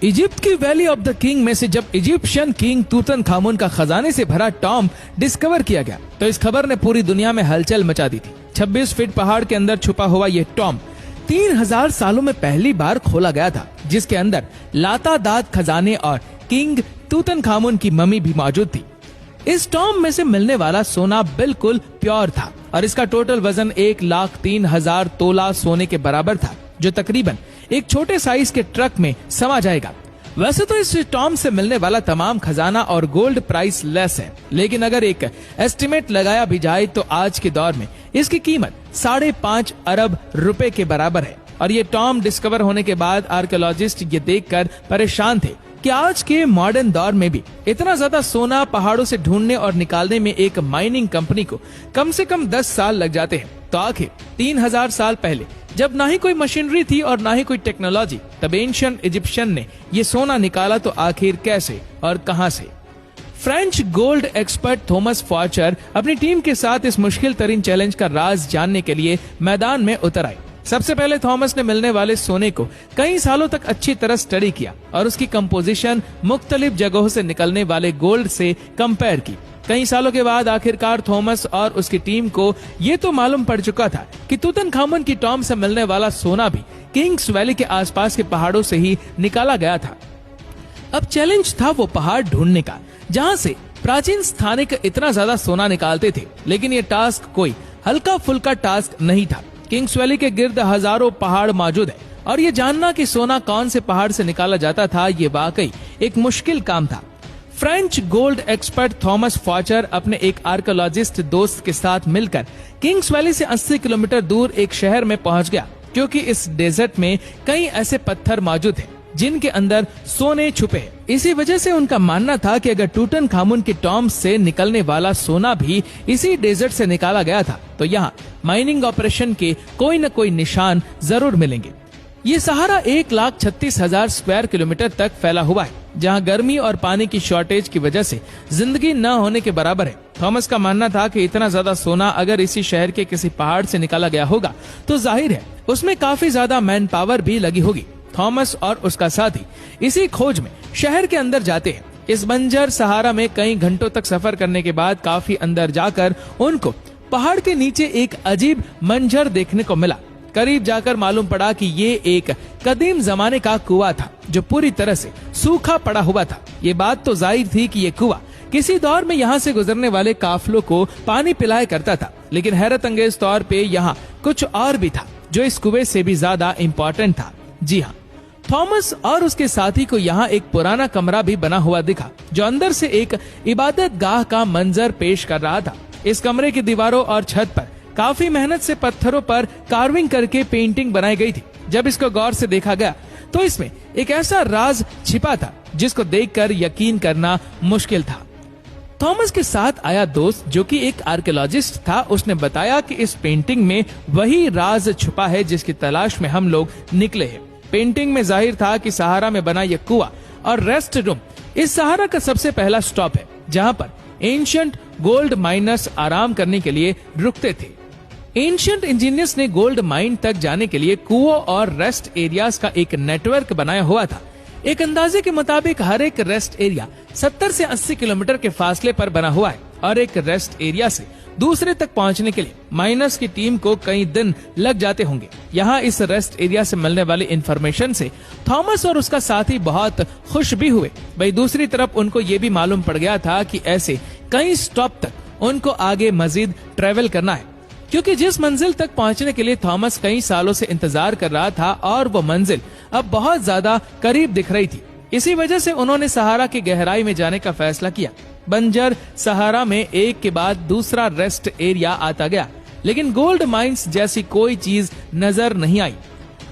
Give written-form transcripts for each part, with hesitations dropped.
Egypt की valley of the king में से जब इजिप्शियन किंग तूतनखामुन का खजाने से भरा टॉम डिस्कवर किया गया तो इस खबर ने पूरी दुनिया में हलचल मचा दी थी। 26 फीट पहाड़ के अंदर छुपा हुआ ये टॉम 3000 सालों में पहली बार खोला गया था, जिसके अंदर लातादाद खजाने और किंग तूतनखामुन की मम्मी भी मौजूद थी। इस टॉम में से मिलने वाला सोना बिल्कुल प्योर था और इसका टोटल वजन 1,03,000 तोला सोने के बराबर था, जो तकरीबन एक छोटे साइज के ट्रक में समा जाएगा। वैसे तो इस टॉम से मिलने वाला तमाम खजाना और गोल्ड प्राइस लेस है, लेकिन अगर एक एस्टिमेट लगाया भी जाए तो आज के दौर में इसकी कीमत 5.5 अरब रुपए के बराबर है। और ये टॉम डिस्कवर होने के बाद आर्कियोलॉजिस्ट ये देखकर परेशान थे कि आज के मॉडर्न दौर में भी इतना ज्यादा सोना पहाड़ों से ढूंढने और निकालने में एक माइनिंग कंपनी को कम से कम 10 साल लग जाते हैं। तो आखिर 3000 साल पहले जब ना ही कोई मशीनरी थी और ना ही कोई टेक्नोलॉजी, तब एंशिएंट इजिप्शियन ने ये सोना निकाला तो आखिर कैसे और कहां से? फ्रेंच गोल्ड एक्सपर्ट थॉमस फॉर्चर अपनी टीम के साथ इस मुश्किल तरीन चैलेंज का राज जानने के लिए मैदान में उतर आए। सबसे पहले थॉमस ने मिलने वाले सोने को कई सालों तक अच्छी तरह स्टडी किया और उसकी कंपोजिशन मुख्तलिफ जगहों से निकलने वाले गोल्ड से कंपेयर की। कई सालों के बाद आखिरकार थॉमस और उसकी टीम को ये तो मालूम पड़ चुका था कि तूतनखामुन की टॉम से मिलने वाला सोना भी किंग्स वैली के आसपास के पहाड़ों से ही निकाला गया था। अब चैलेंज था वो पहाड़ ढूंढने का जहां से प्राचीन स्थानिक इतना ज्यादा सोना निकालते थे, लेकिन ये टास्क कोई हल्का फुल्का टास्क नहीं था। किंग्स वैली के गिर्द हजारों पहाड़ मौजूद है और ये जानना कि सोना कौन से पहाड़ से निकाला जाता था, ये वाकई एक मुश्किल काम था। फ्रेंच गोल्ड एक्सपर्ट थॉमस फॉर्चर अपने एक आर्कियोलॉजिस्ट दोस्त के साथ मिलकर किंग्स वैली से 80 किलोमीटर दूर एक शहर में पहुंच गया, क्योंकि इस डेजर्ट में कई ऐसे पत्थर मौजूद हैं जिनके अंदर सोने छुपे हैं। इसी वजह से उनका मानना था कि अगर तूतनखामुन की टॉम से निकलने वाला सोना भी इसी डेजर्ट से निकाला गया था तो यहाँ माइनिंग ऑपरेशन के कोई न कोई निशान जरूर मिलेंगे। ये सहारा 1,36,000 स्क्वायर किलोमीटर तक फैला हुआ है, जहाँ गर्मी और पानी की शॉर्टेज की वजह से जिंदगी न होने के बराबर है। थॉमस का मानना था कि इतना ज्यादा सोना अगर इसी शहर के किसी पहाड़ से निकाला गया होगा तो जाहिर है उसमें काफी ज्यादा मैन पावर भी लगी होगी। थॉमस और उसका साथी इसी खोज में शहर के अंदर जाते हैं। इस बंजर सहारा में कई घंटों तक सफर करने के बाद काफी अंदर जाकर उनको पहाड़ के नीचे एक अजीब मंजर देखने को मिला। करीब जाकर मालूम पड़ा कि ये एक कदीम जमाने का कुआं था जो पूरी तरह से सूखा पड़ा हुआ था। ये बात तो जाहिर थी कि ये कुआं किसी दौर में यहाँ से गुजरने वाले काफिलों को पानी पिलाया करता था, लेकिन हैरत अंगेज तौर पे यहाँ कुछ और भी था जो इस कुएं से भी ज्यादा इम्पोर्टेंट था। जी हाँ, थॉमस और उसके साथी को यहाँ एक पुराना कमरा भी बना हुआ दिखा जो अंदर से एक इबादत गाह का मंजर पेश कर रहा था। इस कमरे की दीवारों और छत पर काफी मेहनत से पत्थरों पर कार्विंग करके पेंटिंग बनाई गई थी। जब इसको गौर से देखा गया तो इसमें एक ऐसा राज छिपा था जिसको देखकर यकीन करना मुश्किल था। थॉमस के साथ आया दोस्त जो कि एक आर्कियोलॉजिस्ट था, उसने बताया कि इस पेंटिंग में वही राज छुपा है जिसकी तलाश में हम लोग निकले हैं। पेंटिंग में जाहिर था कि सहारा में बना यह कुआं और रेस्ट रूम इस सहारा का सबसे पहला स्टॉप है, जहां पर एंशिएंट गोल्ड माइनर्स आराम करने के लिए रुकते थे। एंशिएंट इंजीनियर्स ने गोल्ड माइन तक जाने के लिए कुओं और रेस्ट एरियाज का एक नेटवर्क बनाया हुआ था। एक अंदाजे के मुताबिक हर एक रेस्ट एरिया 70 से 80 किलोमीटर के फासले पर बना हुआ है और एक रेस्ट एरिया से दूसरे तक पहुंचने के लिए माइनर्स की टीम को कई दिन लग जाते होंगे। यहाँ इस रेस्ट एरिया से मिलने वाली इंफॉर्मेशन से थॉमस और उसका साथी बहुत खुश भी हुए। वही दूसरी तरफ उनको ये भी मालूम पड़ गया था कि ऐसे कई स्टॉप तक उनको आगे मजीद ट्रेवल करना है, क्योंकि जिस मंजिल तक पहुंचने के लिए थॉमस कई सालों से इंतजार कर रहा था और वो मंजिल अब बहुत ज्यादा करीब दिख रही थी। इसी वजह से उन्होंने सहारा की गहराई में जाने का फैसला किया। बंजर सहारा में एक के बाद दूसरा रेस्ट एरिया आता गया, लेकिन गोल्ड माइंस जैसी कोई चीज नजर नहीं आई।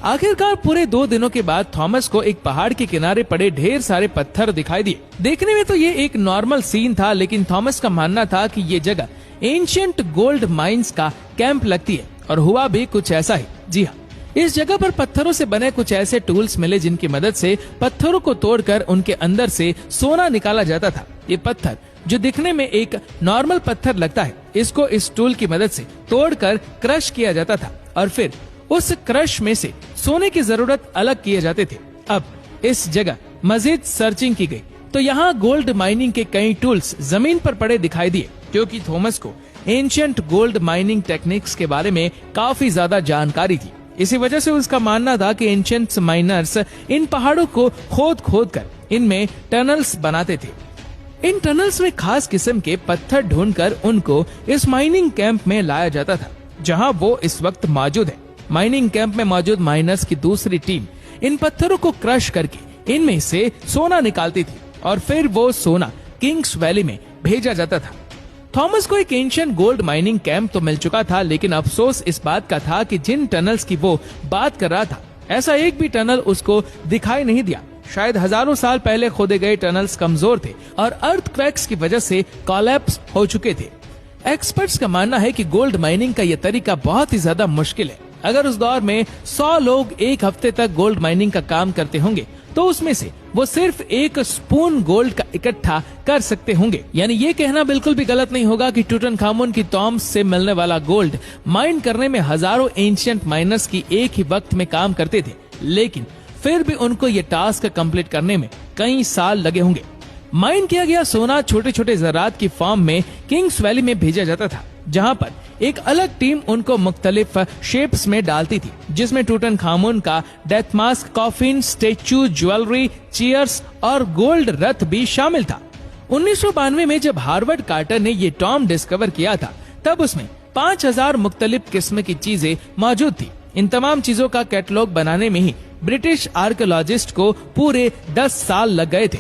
आखिरकार पूरे 2 दिनों के बाद थॉमस को एक पहाड़ के किनारे पड़े ढेर सारे पत्थर दिखाई दिए। देखने में तो ये एक नॉर्मल सीन था, लेकिन थॉमस का मानना था कि ये जगह एंशिएंट गोल्ड माइंस का कैंप लगती है और हुआ भी कुछ ऐसा ही। जी हाँ, इस जगह पर पत्थरों से बने कुछ ऐसे टूल्स मिले जिनकी मदद से पत्थरों को तोड़कर उनके अंदर से सोना निकाला जाता था। ये पत्थर जो दिखने में एक नॉर्मल पत्थर लगता है, इसको इस टूल की मदद से तोड़कर क्रश किया जाता था और फिर उस क्रश में से सोने की जरूरत अलग किए जाते थे। अब इस जगह मजीद सर्चिंग की गई तो यहाँ गोल्ड माइनिंग के कई टूल्स जमीन पर पड़े दिखाई दिए, क्योंकि थॉमस को एंशिएंट गोल्ड माइनिंग टेक्निक्स के बारे में काफी ज्यादा जानकारी थी। इसी वजह से उसका मानना था कि एंशिएंट माइनर्स इन पहाड़ों को खोद खोद कर इनमें टनल्स बनाते थे। इन टनल्स में खास किस्म के पत्थर ढूंढकर उनको इस माइनिंग कैंप में लाया जाता था, जहां वो इस वक्त मौजूद है। माइनिंग कैंप में मौजूद माइनर्स की दूसरी टीम इन पत्थरों को क्रश करके इनमें से सोना निकालती थी और फिर वो सोना किंग्स वैली में भेजा जाता था। थॉमस को एक एंशिएंट गोल्ड माइनिंग कैंप तो मिल चुका था, लेकिन अफसोस इस बात का था कि जिन टनल्स की वो बात कर रहा था, ऐसा एक भी टनल उसको दिखाई नहीं दिया। शायद हजारों साल पहले खोदे गए टनल्स कमजोर थे और अर्थक्वेक्स की वजह से कोलैप्स हो चुके थे। एक्सपर्ट्स का मानना है कि गोल्ड माइनिंग का यह तरीका बहुत ही ज्यादा मुश्किल है। अगर उस दौर में 100 लोग एक हफ्ते तक गोल्ड माइनिंग का काम करते होंगे तो उसमें से वो सिर्फ एक स्पून गोल्ड का इकट्ठा कर सकते होंगे। यानी ये कहना बिल्कुल भी गलत नहीं होगा कि टूटनखामुन की टॉम्ब से मिलने वाला गोल्ड माइन करने में हजारों एंशिएंट माइनर्स की एक ही वक्त में काम करते थे, लेकिन फिर भी उनको ये टास्क कंप्लीट करने में कई साल लगे होंगे। माइन किया गया सोना छोटे छोटे ज़रात की फॉर्म में किंग्स वैली में भेजा जाता था, जहां पर एक अलग टीम उनको मुख्तलिफ शेप्स में डालती थी, जिसमें टूटनखामुन का death mask, coffin, statue, jewellery, chairs और गोल्ड रथ भी शामिल था। 1992 में जब हार्वर्ड कार्टर ने ये टॉम्ब डिस्कवर किया था, तब उसमें 5000 मुख्तलिफ किस्म की चीजें मौजूद थी। इन तमाम चीजों का कैटलॉग बनाने में ही ब्रिटिश आर्कियोलॉजिस्ट को पूरे 10 साल लग गए थे।